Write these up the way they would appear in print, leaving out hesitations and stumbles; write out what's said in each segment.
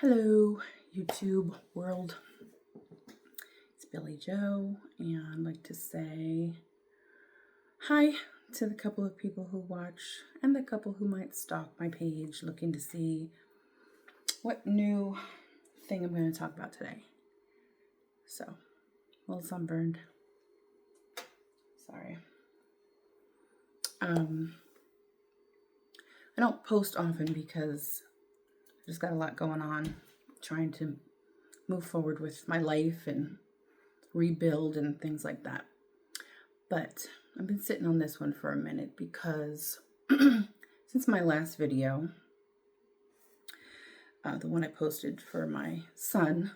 Hello, YouTube world. It's Billy Joe, and I'd like to say hi to the couple of people who watch and the couple who might stalk my page looking to see what new thing I'm going to talk about today. So, a little sunburned. Sorry. I don't post often because I just got a lot going on, trying to move forward with my life and rebuild and things like that. But I've been sitting on this one for a minute because since my last video, the one I posted for my son,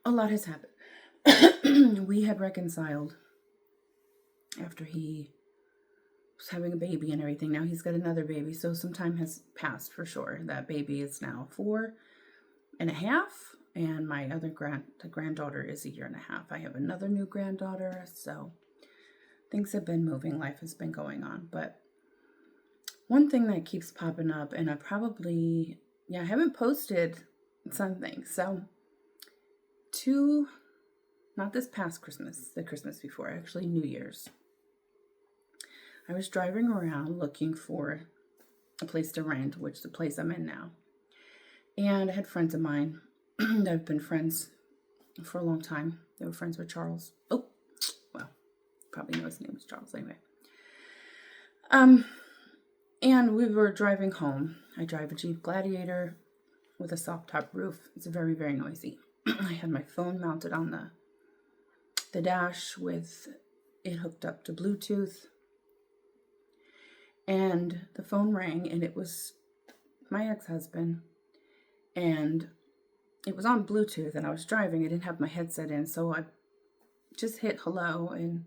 a lot has happened. We had reconciled after he was having a baby and everything. Now he's got another baby, so some time has passed for sure. That baby is now 4.5, and my other granddaughter is 1.5 years. I have another new granddaughter, so things have been moving. Life has been going on. But one thing that keeps popping up, and I haven't posted something. So not this past Christmas, the Christmas before, actually New Year's, I was driving around looking for a place to rent, which is the place I'm in now. And I had friends of mine that have been friends for a long time. They were friends with Charles. Oh, well, probably know his name was Charles anyway. And we were driving home. I drive a Jeep Gladiator with a soft top roof. It's very, very noisy. I had my phone mounted on the dash with it hooked up to Bluetooth. And the phone rang, and it was my ex-husband. And it was on Bluetooth, and I was driving. I didn't have my headset in, so I just hit hello, and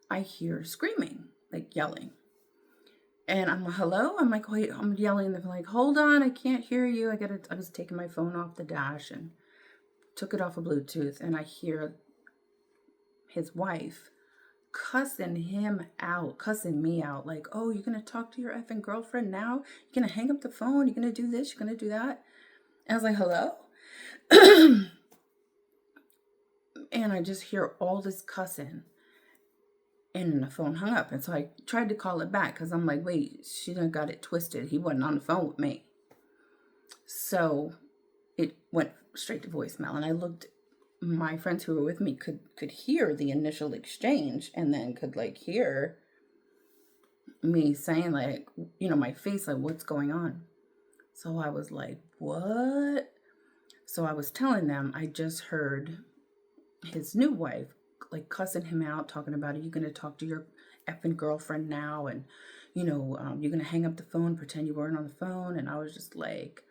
I hear screaming, like yelling. And I'm like, hello? I'm like, wait, I'm yelling. They're like, hold on, I can't hear you. I was taking my phone off the dash and took it off of Bluetooth, and I hear his wife cussing me out, like, oh, you're gonna talk to your effing girlfriend now? You're gonna hang up the phone? You're gonna do this? You're gonna do that? And I was like, hello? And I just hear all this cussing, and the phone hung up. And so I tried to call it back because I'm like, wait, she done got it twisted. He wasn't on the phone with me. So it went straight to voicemail, and I looked. My friends who were with me could hear the initial exchange, and then could like hear me saying, like, my face, like, what's going on? So I was like, what? So I was telling them I just heard his new wife like cussing him out, talking about, are you going to talk to your effing girlfriend now? And you're going to hang up the phone, pretend you weren't on the phone. And I was just like,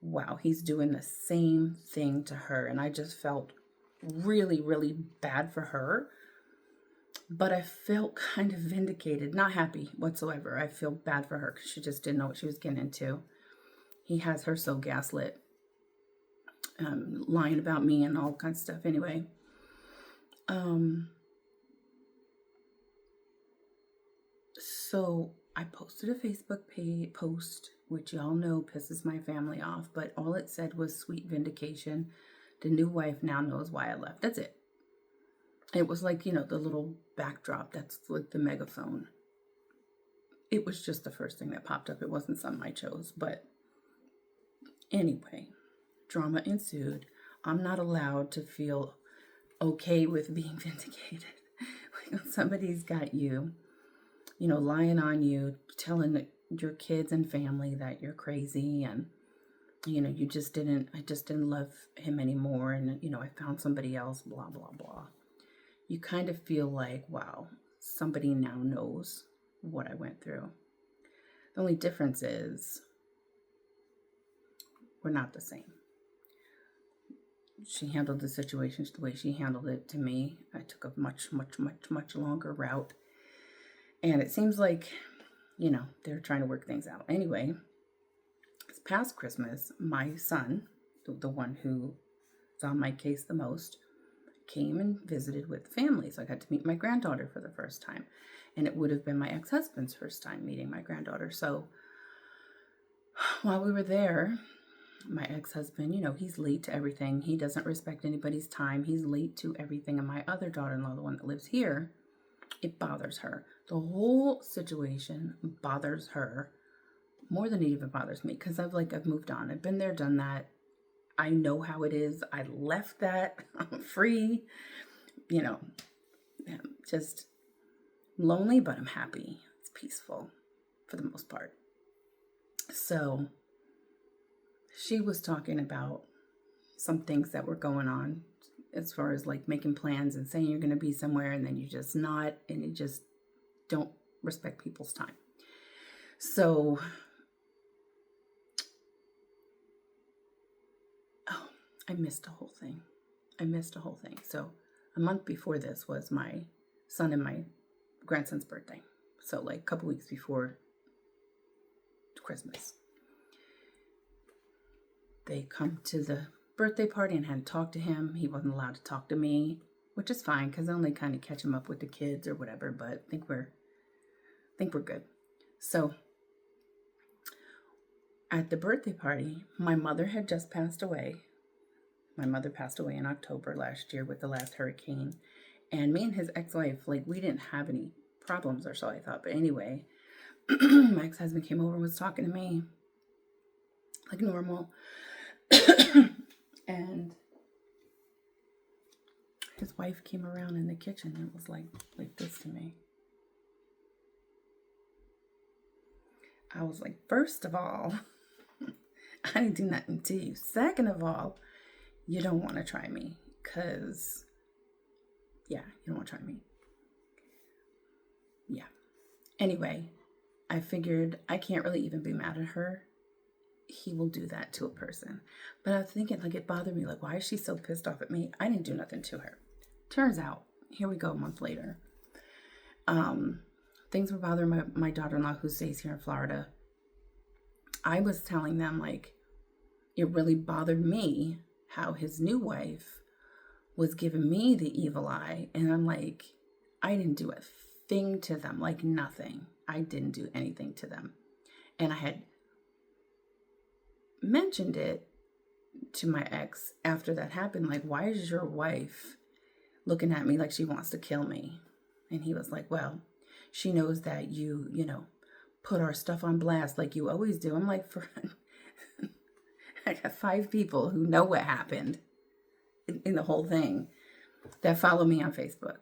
wow, he's doing the same thing to her. And I just felt really, really bad for her. But I felt kind of vindicated, not happy whatsoever. I feel bad for her because she just didn't know what she was getting into. He has her so gaslit, lying about me and all kinds of stuff. Anyway, so I posted a Facebook post, which y'all know pisses my family off, but all it said was sweet vindication. The new wife now knows why I left. That's it. It was like, the little backdrop that's like the megaphone. It was just the first thing that popped up. It wasn't something I chose, but anyway, drama ensued. I'm not allowed to feel okay with being vindicated. When somebody's got you, lying on you, telling your kids and family that you're crazy and, I just didn't love him anymore. And, I found somebody else, blah, blah, blah. You kind of feel like, wow, somebody now knows what I went through. The only difference is we're not the same. She handled the situation the way she handled it to me. I took a much, much, much, much longer route. And it seems like, they're trying to work things out. Anyway, this past Christmas, my son, the one who is on my case the most, came and visited with family. So I got to meet my granddaughter for the first time. And it would have been my ex-husband's first time meeting my granddaughter. So while we were there, my ex-husband, he's late to everything. He doesn't respect anybody's time. He's late to everything. And my other daughter-in-law, the one that lives here, it bothers her. The whole situation bothers her more than it even bothers me, because I've moved on. I've been there, done that. I know how it is. I left that. I'm free. Just lonely, but I'm happy. It's peaceful for the most part. So she was talking about some things that were going on as far as making plans and saying you're going to be somewhere and then you're just not, and you just don't respect people's time. So, I missed the whole thing. So a month before this was my son and my grandson's birthday. So a couple weeks before Christmas. They come to the birthday party and had to talk to him. He wasn't allowed to talk to me, which is fine because I only kind of catch him up with the kids or whatever, but I think we're good. So at the birthday party, my mother had just passed away. My mother passed away in October last year with the last hurricane. And me and his ex-wife, we didn't have any problems, or so I thought. But anyway, my ex-husband came over and was talking to me like normal. And his wife came around in the kitchen and was like this to me. I was like, first of all, I didn't do nothing to you. Second of all, you don't want to try me, because, you don't want to try me. Yeah. Anyway, I figured I can't really even be mad at her. He will do that to a person. But I was thinking, it bothered me. Why is she so pissed off at me? I didn't do nothing to her. Turns out, here we go a month later. Things were bothering my daughter-in-law who stays here in Florida. I was telling them, it really bothered me how his new wife was giving me the evil eye. And I'm like, I didn't do a thing to them, nothing. I didn't do anything to them. And I had mentioned it to my ex after that happened. Why is your wife looking at me like she wants to kill me? And he was like, well, she knows that you put our stuff on blast like you always do. I'm like, I got 5 people who know what happened in the whole thing that follow me on Facebook.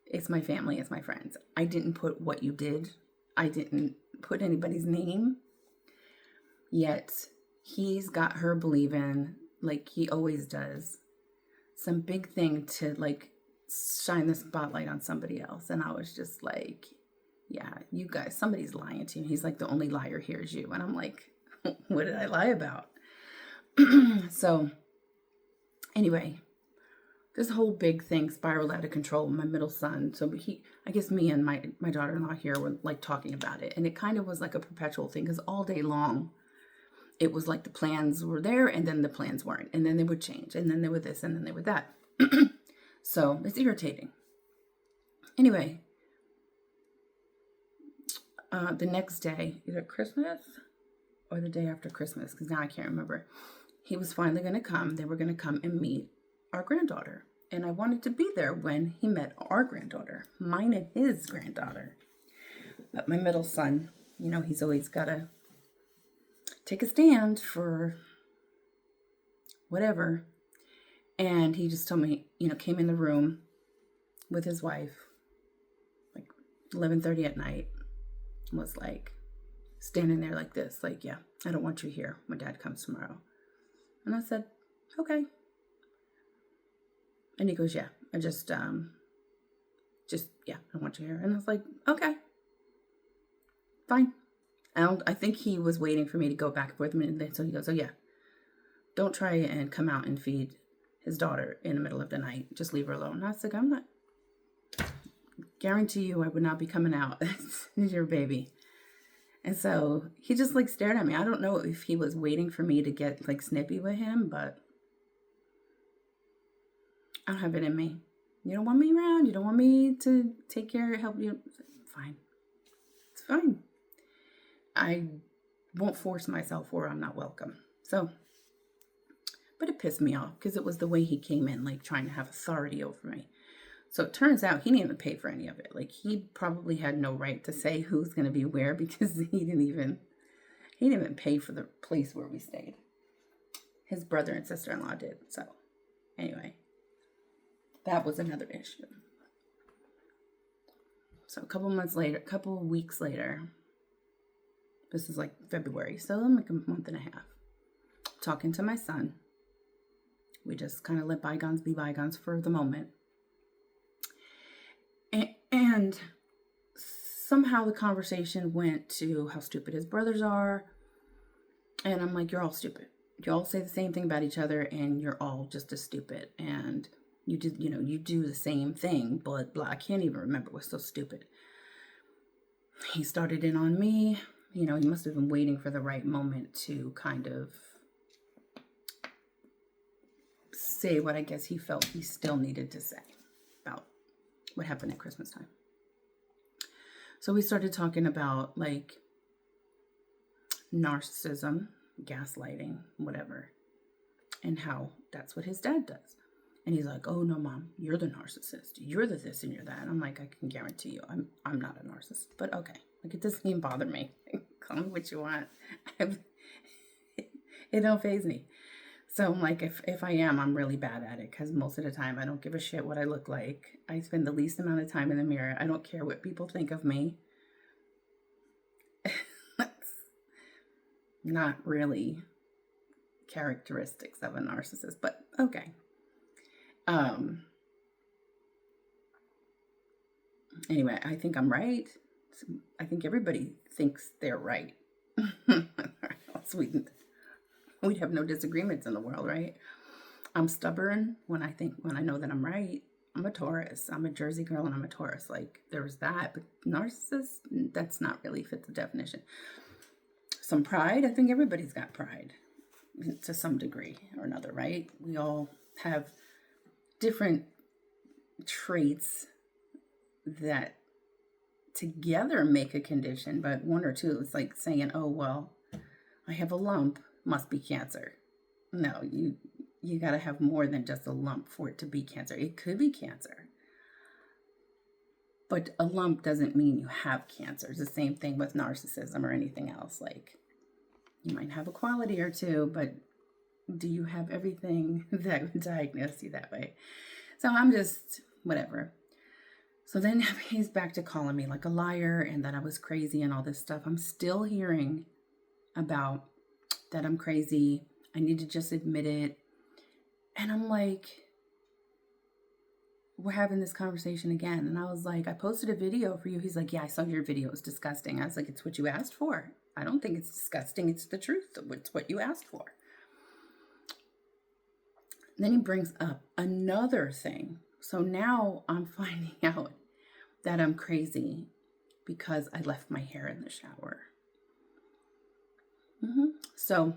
It's my family, it's my friends. I didn't put what you did. I didn't put anybody's name. Yet he's got her believing, like he always does, some big thing to shine the spotlight on somebody else. And I was just like, yeah, you guys, somebody's lying to you. He's like, the only liar here is you. And I'm like, what did I lie about? So anyway, this whole big thing spiraled out of control. My middle son, so I guess me and my daughter-in-law here were talking about it. And it kind of was like a perpetual thing, because all day long, it was like the plans were there and then the plans weren't. And then they would change. And then they were this and then they were that. So it's irritating. Anyway, the next day, either Christmas or the day after Christmas, because now I can't remember, he was finally going to come. They were going to come and meet our granddaughter. And I wanted to be there when he met our granddaughter, mine and his granddaughter. But my middle son, he's always got to take a stand for whatever. And he just told me, came in the room with his wife, 11:30 at night, was standing there like this, yeah, I don't want you here when Dad comes tomorrow. And I said, okay. And he goes, yeah, I just, I don't want you here. And I was like, okay, fine. I think he was waiting for me to go back and forth a minute. So he goes, oh yeah, don't try and come out and feed his daughter in the middle of the night. Just leave her alone. And I was like, I'm not, guarantee you I would not be coming out. It's your baby. And so he just stared at me. I don't know if he was waiting for me to get snippy with him, but I don't have it in me. You don't want me around. You don't want me to take care, help you. Fine. It's fine. I won't force myself where I'm not welcome. So, but it pissed me off because it was the way he came in, like trying to have authority over me. So it turns out he didn't even pay for any of it. Like he probably had no right to say who's going to be where because he didn't even pay for the place where we stayed. His brother and sister-in-law did. So anyway, that was another issue. So a couple weeks later, this is like February, so like a month and a half, talking to my son. We just kind of let bygones be bygones for the moment. And somehow the conversation went to how stupid his brothers are. And I'm like, you're all stupid. You all say the same thing about each other and you're all just as stupid. And you do the same thing, but blah, I can't even remember what's so stupid. He started in on me. He must have been waiting for the right moment to kind of say what I guess he felt he still needed to say about what happened at Christmas time. So we started talking about like narcissism, gaslighting, whatever, and how that's what his dad does. And he's like, oh no, Mom, you're the narcissist. You're the this and you're that. I'm like, I can guarantee you I'm not a narcissist, but okay. Like it doesn't even bother me. Call me what you want. It don't faze me. So I'm like, if I am, I'm really bad at it because most of the time I don't give a shit what I look like. I spend the least amount of time in the mirror. I don't care what people think of me. That's not really characteristics of a narcissist, but okay. Anyway, I think I'm right. I think everybody thinks they're right. Else we'd have no disagreements in the world, right? I'm stubborn when I know that I'm right. I'm a Taurus. I'm a Jersey girl and I'm a Taurus. Like there's that, but narcissist, that's not really fit the definition. Some pride. I think everybody's got pride to some degree or another, right? We all have different traits that together make a condition, but one or two, it's like saying, oh, well, I have a lump, must be cancer. No, you got to have more than just a lump for it to be cancer. It could be cancer, but a lump doesn't mean you have cancer. It's the same thing with narcissism or anything else. Like you might have a quality or two, but do you have everything that would diagnose you that way? So I'm just whatever. So then he's back to calling me like a liar and that I was crazy and all this stuff. I'm still hearing about that I'm crazy. I need to just admit it. And I'm like, we're having this conversation again. And I was like, I posted a video for you. He's like, yeah, I saw your video. It was disgusting. I was like, it's what you asked for. I don't think it's disgusting. It's the truth. It's what you asked for. Then he brings up another thing. So now I'm finding out that I'm crazy because I left my hair in the shower. So,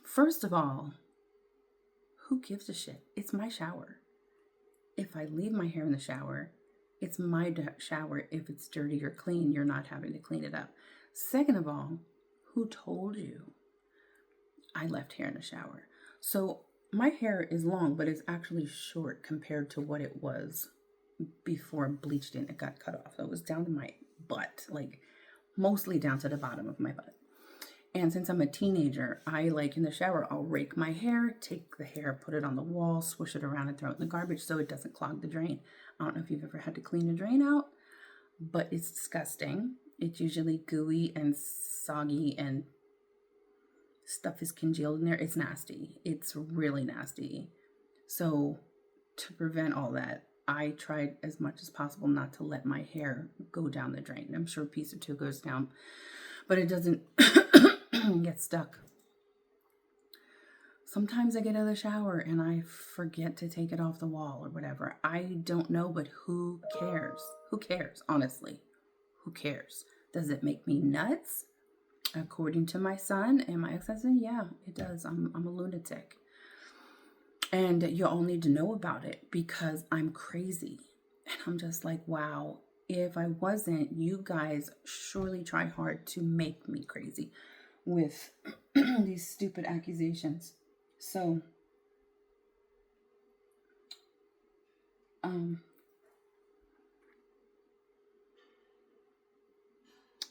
first of all, who gives a shit? It's my shower. If I leave my hair in the shower, it's my shower. If it's dirty or clean, you're not having to clean it up. Second of all, who told you I left hair in the shower? So my hair is long, but it's actually short compared to what it was before I bleached it and it got cut off. So it was down to my butt, like mostly down to the bottom of my butt. And since I'm a teenager, I like in the shower, I'll rake my hair, take the hair, put it on the wall, swish it around and throw it in the garbage so it doesn't clog the drain. I don't know if you've ever had to clean a drain out, but it's disgusting. It's usually gooey and soggy and stuff is congealed in there. It's nasty. It's really nasty. So to prevent all that, I tried as much as possible not to let my hair go down the drain. I'm sure a piece or two goes down, but it doesn't get stuck. Sometimes I get out of the shower and I forget to take it off the wall or whatever. I don't know, but who cares? Who cares? Honestly, who cares? Does it make me nuts? According to my son and my ex-husband, yeah, it does. I'm a lunatic. And you all need to know about it because I'm crazy. And I'm just like, wow, if I wasn't, you guys surely try hard to make me crazy with these stupid accusations. So,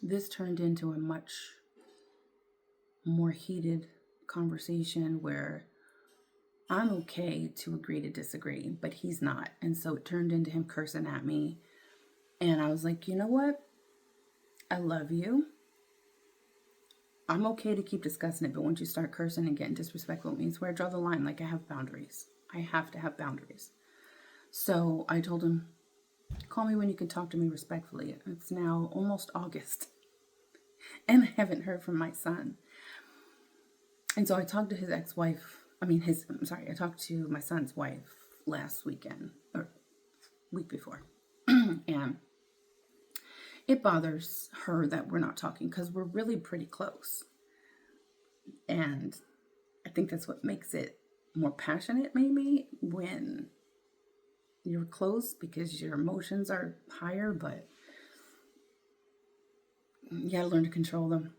this turned into a much more heated conversation where I'm okay to agree to disagree, but he's not. And so it turned into him cursing at me. And I was like, you know what? I love you. I'm okay to keep discussing it, but once you start cursing and getting disrespectful, it means where I draw the line. Like, I have boundaries. I have to have boundaries. So I told him, call me when you can talk to me respectfully. It's now almost August, and I haven't heard from my son. And so I talked to his ex-wife. I talked to my son's wife last weekend, or week before. And it bothers her that we're not talking because we're really pretty close. And I think that's what makes it more passionate, maybe, when you're close because your emotions are higher, but you gotta learn to control them.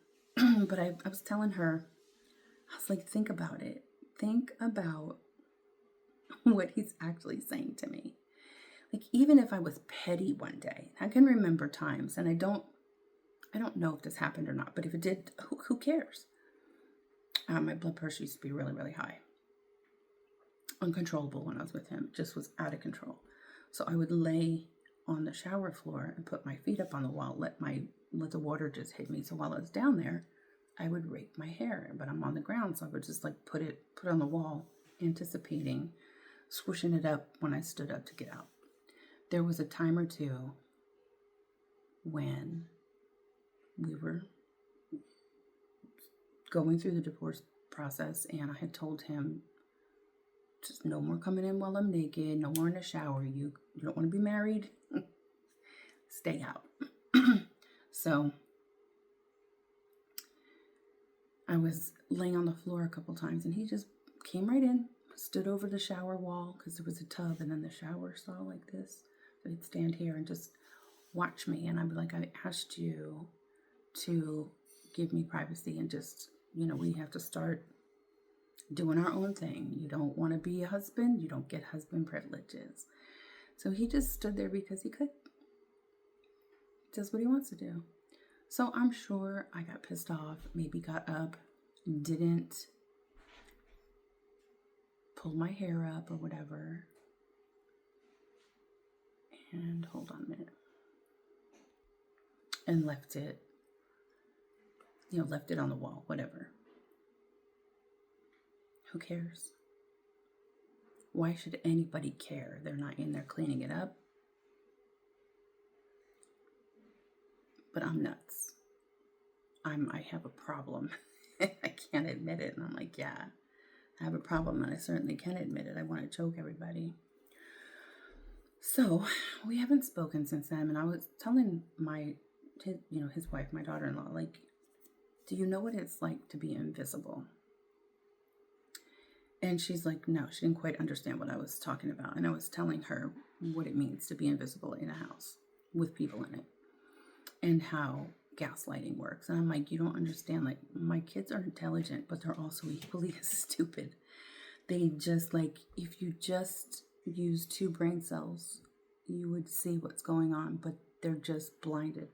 But I was telling her, I was like, think about it. Think about what he's actually saying to me. Like, even if I was petty one day, I can remember times, and I don't know if this happened or not, but if it did, who cares? My blood pressure used to be really, really high. Uncontrollable when I was with him. Just was out of control. So I would lay on the shower floor and put my feet up on the wall, let the water just hit me. So while I was down there, I would rake my hair, but I'm on the ground, so I would just like put it on the wall, anticipating swooshing it up when I stood up to get out. There was a time or two when we were going through the divorce process, and I had told him, just no more coming in while I'm naked, no more in the shower. You don't want to be married? Stay out. So I was laying on the floor a couple times, and he just came right in, stood over the shower wall, because there was a tub and then the shower stall like this. So he'd stand here and just watch me, and I'd be like, I asked you to give me privacy, and just, we have to start doing our own thing. You don't want to be a husband, you don't get husband privileges. So he just stood there because he could. Does what he wants to do. So I'm sure I got pissed off, maybe got up, didn't pull my hair up or whatever. And hold on a minute. And left it on the wall, whatever. Who cares? Why should anybody care? They're not in there cleaning it up. But I'm nuts. I have a problem. I can't admit it. And I'm like, yeah, I have a problem, and I certainly can admit it. I want to choke everybody. So we haven't spoken since then. And I was telling his wife, my daughter-in-law, like, do you know what it's like to be invisible? And she's like, no, she didn't quite understand what I was talking about. And I was telling her what it means to be invisible in a house with people in it, and how gaslighting works. And I'm like, you don't understand. Like, my kids are intelligent, but they're also equally as stupid. They just, like, if you just use 2 brain cells, you would see what's going on, but they're just blinded,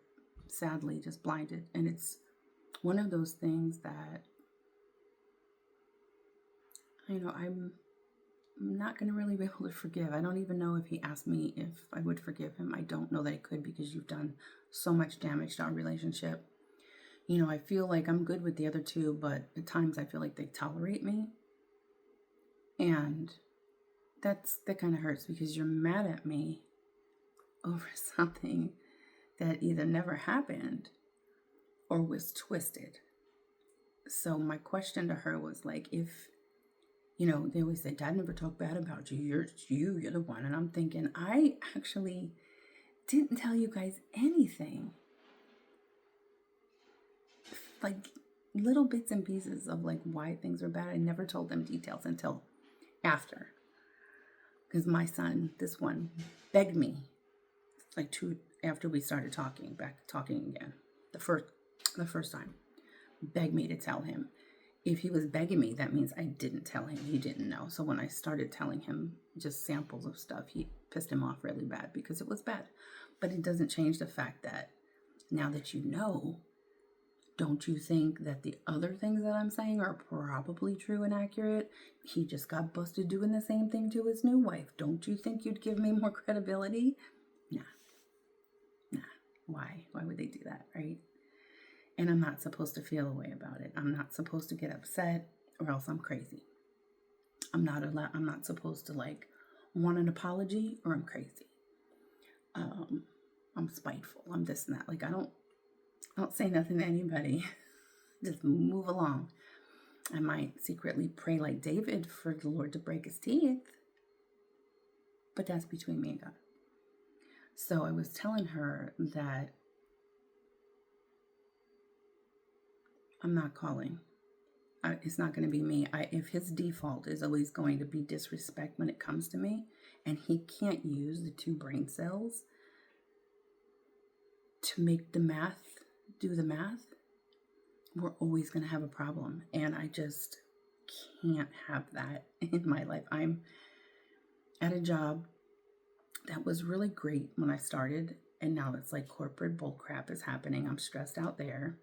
sadly, just blinded. And it's one of those things that, I'm not going to really be able to forgive. I don't even know if he asked me if I would forgive him. I don't know that I could, because you've done so much damage to our relationship. I feel like I'm good with the other 2, but at times I feel like they tolerate me. And that kind of hurts, because you're mad at me over something that either never happened or was twisted. So my question to her was like, if they always say, Dad never talked bad about you. You're the one. And I'm thinking, I actually didn't tell you guys anything. Like, little bits and pieces of like why things are bad. I never told them details until after. Because my son, this one, begged me like to after we started talking again, the first time, begged me to tell him. If he was begging me, that means I didn't tell him. He didn't know. So when I started telling him just samples of stuff, he pissed him off really bad because it was bad. But it doesn't change the fact that now that you know, don't you think that the other things that I'm saying are probably true and accurate? He just got busted doing the same thing to his new wife. Don't you think you'd give me more credibility? Nah. Why? Why would they do that, right? And I'm not supposed to feel a way about it. I'm not supposed to get upset or else I'm crazy. I'm not supposed to like want an apology or I'm crazy. I'm spiteful. I'm this and that. Like I don't say nothing to anybody. Just move along. I might secretly pray like David for the Lord to break his teeth. But that's between me and God. So I was telling her that I'm not calling. It's not going to be me. If his default is always going to be disrespect when it comes to me, and he can't use the 2 brain cells to make the math do the math, we're always going to have a problem. And I just can't have that in my life. I'm at a job that was really great when I started, and now it's like corporate bullcrap is happening. I'm stressed out there.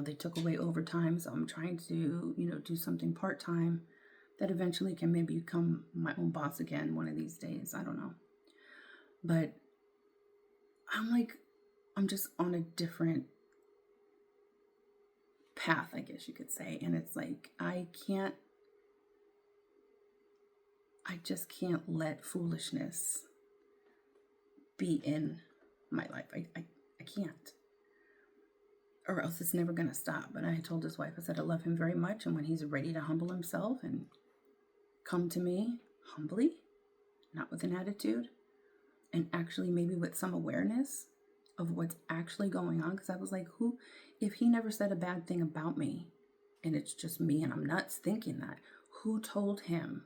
They took away overtime, so I'm trying to, do something part-time that eventually can maybe become my own boss again one of these days. I don't know. But I'm just on a different path, I guess you could say. And it's like, I just can't let foolishness be in my life. I can't. Or else it's never going to stop. But I told his wife, I said, I love him very much. And when he's ready to humble himself and come to me humbly, not with an attitude, and actually maybe with some awareness of what's actually going on. Because I was like, if he never said a bad thing about me, and it's just me and I'm nuts thinking that, who told him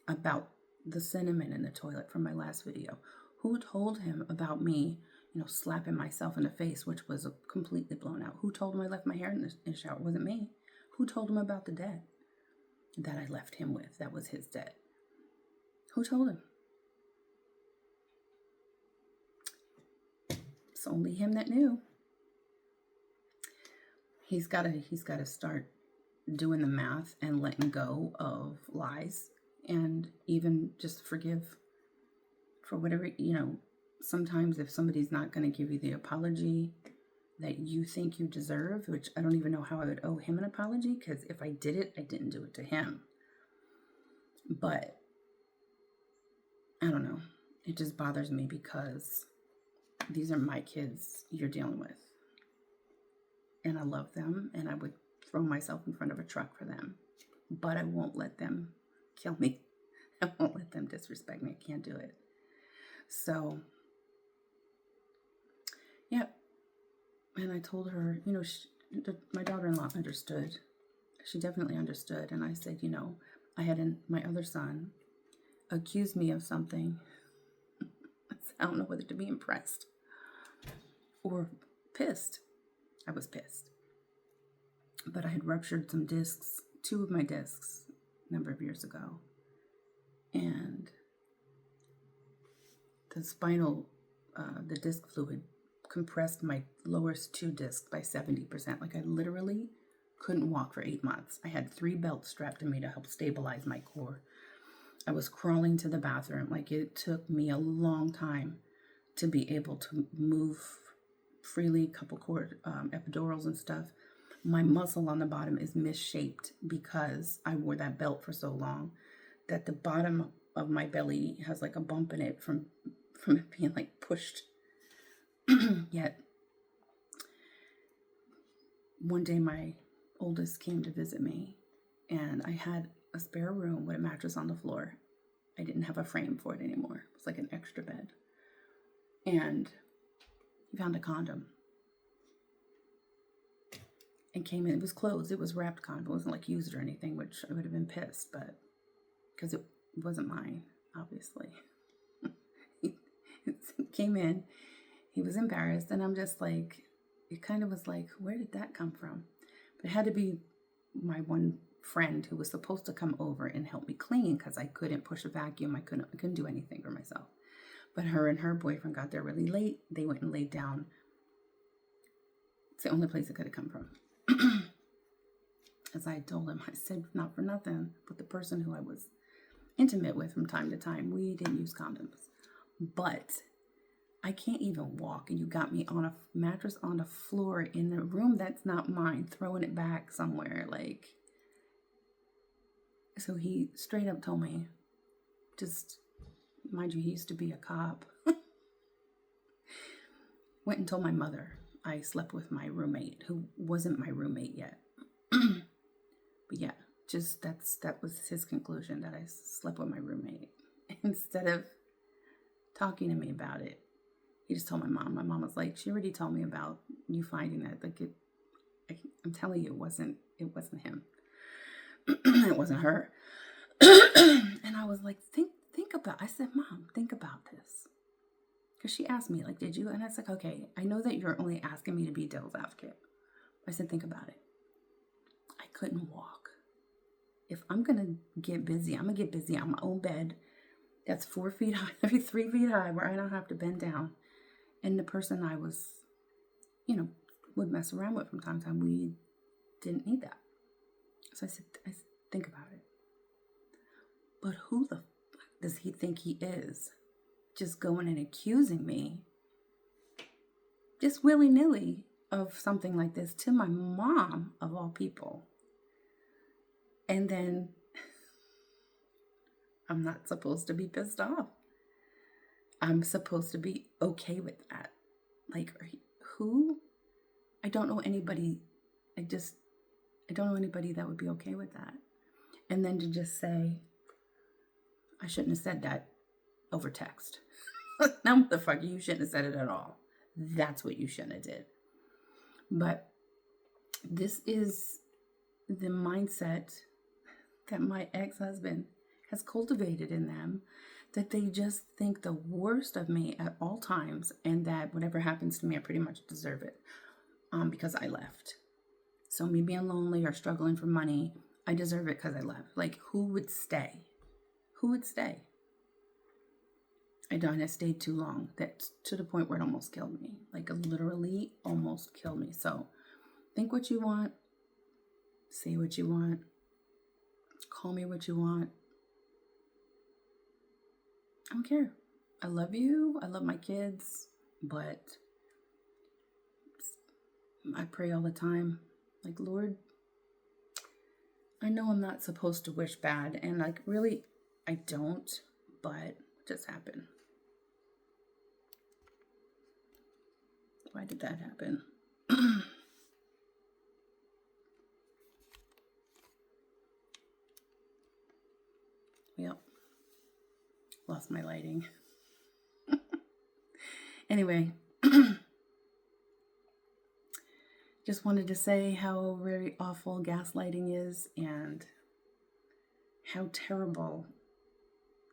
about the cinnamon in the toilet from my last video? Who told him about me, slapping myself in the face, which was completely blown out? Who told him I left my hair in the shower? It wasn't me. Who told him about the debt that I left him with? That was his debt. Who told him? It's only him that knew. He's got to start doing the math and letting go of lies, and even just forgive for whatever, sometimes if somebody's not going to give you the apology that you think you deserve, which I don't even know how I would owe him an apology, because if I did it, I didn't do it to him. But I don't know. It just bothers me because these are my kids you're dealing with. And I love them, and I would throw myself in front of a truck for them. But I won't let them kill me. I won't let them disrespect me. I can't do it. So, yeah. And I told her, my daughter-in-law understood. She definitely understood. And I said, I had my other son accuse me of something. I don't know whether to be impressed or pissed. I was pissed. But I had ruptured some discs, 2 of my discs, a number of years ago. And the disc fluid compressed my lowest 2 discs by 70%. Like I literally couldn't walk for 8 months. I had 3 belts strapped to me to help stabilize my core. I was crawling to the bathroom. Like it took me a long time to be able to move freely, couple cord epidurals and stuff. My muscle on the bottom is misshaped because I wore that belt for so long that the bottom of my belly has like a bump in it from it being like pushed. Yet one day my oldest came to visit me, and I had a spare room with a mattress on the floor. I didn't have a frame for it anymore. It was like an extra bed. And he found a condom and came in. It was closed. It was wrapped condom. It wasn't like used or anything, which I would have been pissed, but because it wasn't mine, obviously. He came in. He was embarrassed, and I'm just like, it kind of was like, where did that come from? But it had to be my one friend who was supposed to come over and help me clean because I couldn't push a vacuum. I couldn't do anything for myself. But her and her boyfriend got there really late. They went and laid down. It's the only place it could have come from. As I told him, I said, not for nothing, but the person who I was intimate with from time to time, we didn't use condoms. But I can't even walk, and you got me on a mattress on the floor in a room that's not mine, throwing it back somewhere. Like, so he straight up told me, just, mind you, he used to be a cop. Went and told my mother I slept with my roommate, who wasn't my roommate yet. But yeah, just that was his conclusion, that I slept with my roommate. Instead of talking to me about it, he just told my mom. My mom was like, she already told me about you finding that. Like, I'm telling you, it wasn't him. It wasn't her. And I was like, think about, I said, Mom, think about this. Because she asked me, like, did you? And I was like, okay, I know that you're only asking me to be devil's advocate. I said, think about it. I couldn't walk. If I'm going to get busy, I'm going to get busy on my own bed. That's 4 feet high, maybe 3 feet high, where I don't have to bend down. And the person I was, would mess around with from time to time, we didn't need that. So I said, think about it. But who the fuck does he think he is? Just going and accusing me, just willy-nilly, of something like this to my mom, of all people. And then I'm not supposed to be pissed off. I'm supposed to be okay with that. Like, who? I don't know anybody. I don't know anybody that would be okay with that. And then to just say, I shouldn't have said that over text. No, motherfucker, you shouldn't have said it at all. That's what you shouldn't have did. But this is the mindset that my ex-husband has cultivated in them, that they just think the worst of me at all times, and that whatever happens to me, I pretty much deserve it because I left. So me being lonely or struggling for money, I deserve it because I left. Like, who would stay? Who would stay? I stayed too long. That's to the point where it almost killed me. Like, literally almost killed me. So think what you want. Say what you want. Call me what you want. I don't care. I love you. I love my kids. But I pray all the time. Like, Lord, I know I'm not supposed to wish bad. And, like, really, I don't. But it just happened. Why did that happen? Yep. Lost my lighting. Anyway. Just wanted to say how very awful gaslighting is and how terrible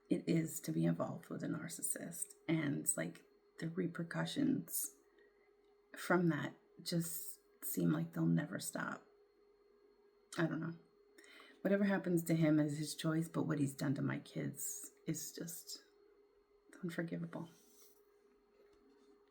it is to be involved with a narcissist. And it's like the repercussions from that just seem like they'll never stop. I don't know. Whatever happens to him is his choice, but what he's done to my kids is just unforgivable.